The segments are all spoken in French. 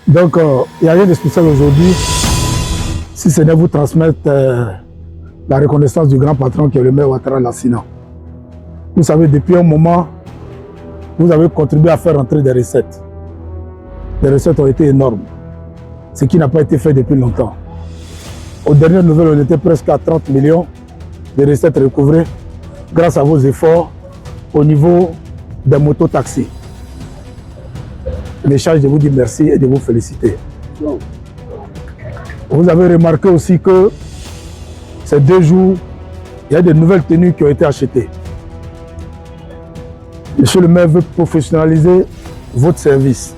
Donc, il n'y a rien de spécial aujourd'hui, si ce n'est vous transmettre la reconnaissance du grand patron qui est le maire Ouattara Lassina. Vous savez, depuis un moment, vous avez contribué à faire entrer des recettes. Les recettes ont été énormes, ce qui n'a pas été fait depuis longtemps. Aux dernières nouvelles, on était presque à 30 millions de recettes recouvrées grâce à vos efforts au niveau des mototaxis. Je charge de vous dire merci et de vous féliciter. Vous avez remarqué aussi que ces 2 jours, il y a de nouvelles tenues qui ont été achetées. Monsieur le maire veut professionnaliser votre service,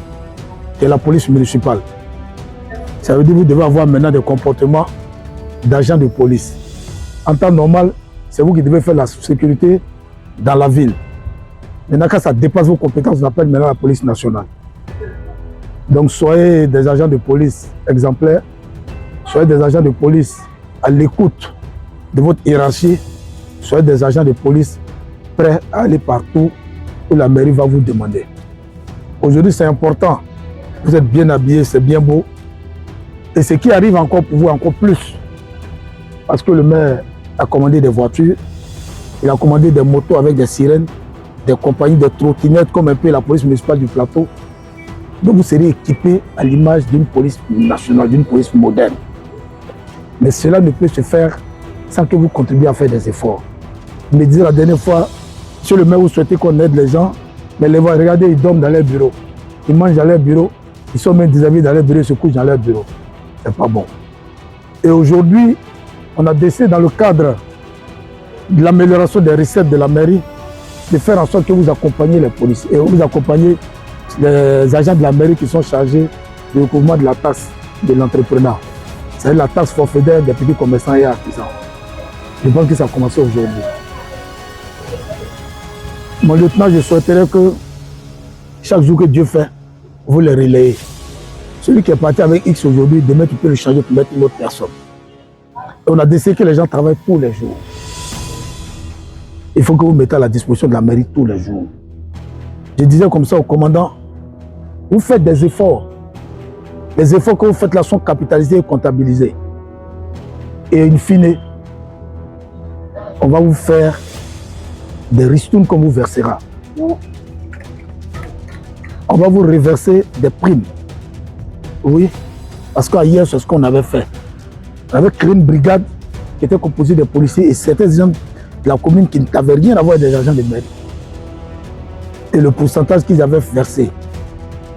qui est la police municipale. Ça veut dire que vous devez avoir maintenant des comportements d'agents de police. En temps normal, c'est vous qui devez faire la sécurité dans la ville. Maintenant, quand ça dépasse vos compétences, on appelle maintenant la police nationale. Donc, soyez des agents de police exemplaires, soyez des agents de police à l'écoute de votre hiérarchie, soyez des agents de police prêts à aller partout où la mairie va vous demander. Aujourd'hui, c'est important. Vous êtes bien habillés, c'est bien beau. Et ce qui arrive encore pour vous, encore plus, parce que le maire a commandé des voitures, il a commandé des motos avec des sirènes, des compagnies de trottinettes comme un peu la police municipale du plateau. Donc vous serez équipé à l'image d'une police nationale, d'une police moderne. Mais cela ne peut se faire sans que vous contribuiez à faire des efforts. Je me disais la dernière fois, monsieur le maire, vous souhaitez qu'on aide les gens, mais les voix, regardez, ils dorment dans leur bureau. Ils mangent dans leur bureau, ils sont même déshabillés dans leur bureau, ils se couchent dans leur bureau. C'est pas bon. Et aujourd'hui, on a décidé dans le cadre de l'amélioration des recettes de la mairie, de faire en sorte que vous accompagnez les policiers et vous accompagnez les agents de la mairie qui sont chargés du recouvrement de la taxe de l'entrepreneur. C'est la taxe forfaitaire des petits commerçants et artisans. Je pense que ça a commencé aujourd'hui. Mon lieutenant, je souhaiterais que chaque jour que Dieu fait, vous le relayez. Celui qui est parti avec X aujourd'hui, demain tu peux le changer pour mettre une autre personne. Et on a décidé que les gens travaillent tous les jours. Il faut que vous mettez à la disposition de la mairie tous les jours. Je disais comme ça au commandant, vous faites des efforts. Les efforts que vous faites là sont capitalisés et comptabilisés. Et in fine, on va vous faire des ristournes qu'on vous versera. On va vous reverser des primes. Oui, parce qu'hier, c'est ce qu'on avait fait. On avait créé une brigade qui était composée de policiers et certains gens de la commune qui n'avaient rien à voir avec des agents de mairie. Et le pourcentage qu'ils avaient versé,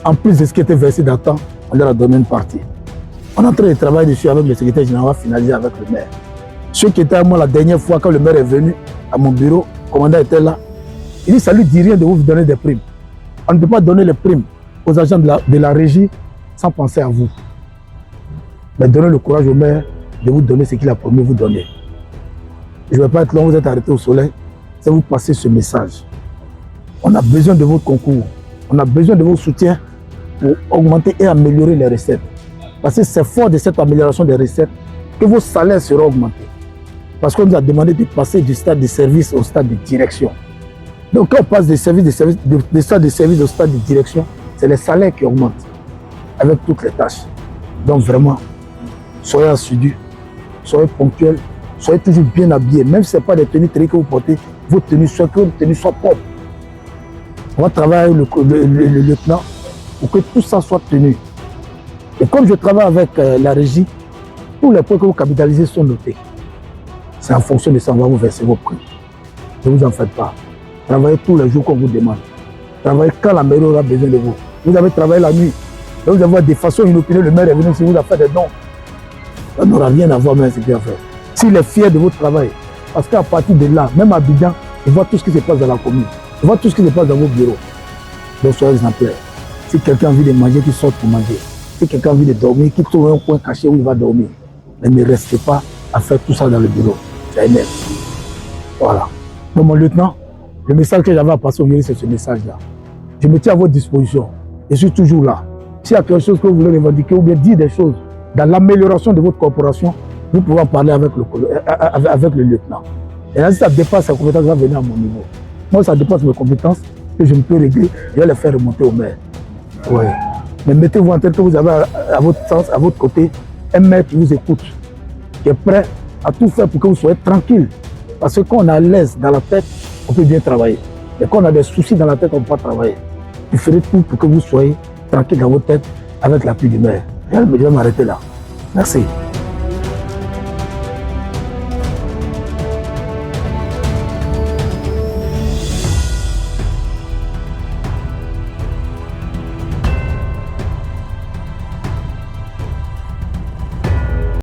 en plus de ce qui était versé dans le temps, on leur a donné une partie. On est en train de travailler dessus avec le secrétaire général, on va finaliser avec le maire. Ceux qui étaient à moi la dernière fois, quand le maire est venu à mon bureau, le commandant était là, il dit, ça lui dit rien de vous donner des primes. On ne peut pas donner les primes aux agents de la régie sans penser à vous. Mais donnez le courage au maire de vous donner ce qu'il a promis vous donner. Je ne vais pas être long, vous êtes arrêté au soleil, c'est vous passer ce message. On a besoin de votre concours, on a besoin de vos soutiens pour augmenter et améliorer les recettes. Parce que c'est fort de cette amélioration des recettes que vos salaires seront augmentés. Parce qu'on nous a demandé de passer du stade de service au stade de direction. Donc quand on passe du stade de service au stade de direction, c'est les salaires qui augmentent avec toutes les tâches. Donc vraiment, soyez assidus, soyez ponctuels, soyez toujours bien habillés. Même si ce n'est pas des tenues que vous portez, vos tenues soient propres. On va travailler avec le lieutenant pour que tout ça soit tenu. Et comme je travaille avec la régie, tous les points que vous capitalisez sont notés. C'est en fonction de ça, on va vous verser vos prix. Ne vous en faites pas. Travaillez tous les jours qu'on vous demande. Travaillez quand la mairie aura besoin de vous. Vous avez travaillé la nuit. Donc vous avez des façons inopinées, le maire est venu, si vous avez fait des dons. Ça n'aura rien à voir avec ce qu'il a fait. S'il est fier de votre travail, parce qu'à partir de là, même à Abidjan, il voit tout ce qui se passe dans la commune. Il voit tout ce qui se passe dans vos bureaux. Donc soyez exemplaires. Si quelqu'un a envie de manger, qu'il sorte pour manger. Si quelqu'un a envie de dormir, qu'il trouve un coin caché où il va dormir. Mais ne restez pas à faire tout ça dans le bureau. Ça énerve. Voilà. Donc mon lieutenant, le message que j'avais à passer aujourd'hui, c'est ce message-là. Je me tiens à votre disposition. Je suis toujours là. S'il y a quelque chose que vous voulez revendiquer ou bien dire des choses dans l'amélioration de votre corporation, vous pouvez en parler avec le lieutenant. Et là, si ça dépasse sa compétence, ça va venir à mon niveau. Moi, ça dépasse mes compétences et je ne peux régler, je vais les faire remonter au maire. Oui. Mais mettez-vous en tête que vous avez à votre sens, à votre côté, un maire qui vous écoute, qui est prêt à tout faire pour que vous soyez tranquille. Parce que quand on est à l'aise dans la tête, on peut bien travailler. Mais quand on a des soucis dans la tête, on ne peut pas travailler. Je ferai tout pour que vous soyez tranquille dans votre tête avec l'appui du maire. Je vais m'arrêter là. Merci.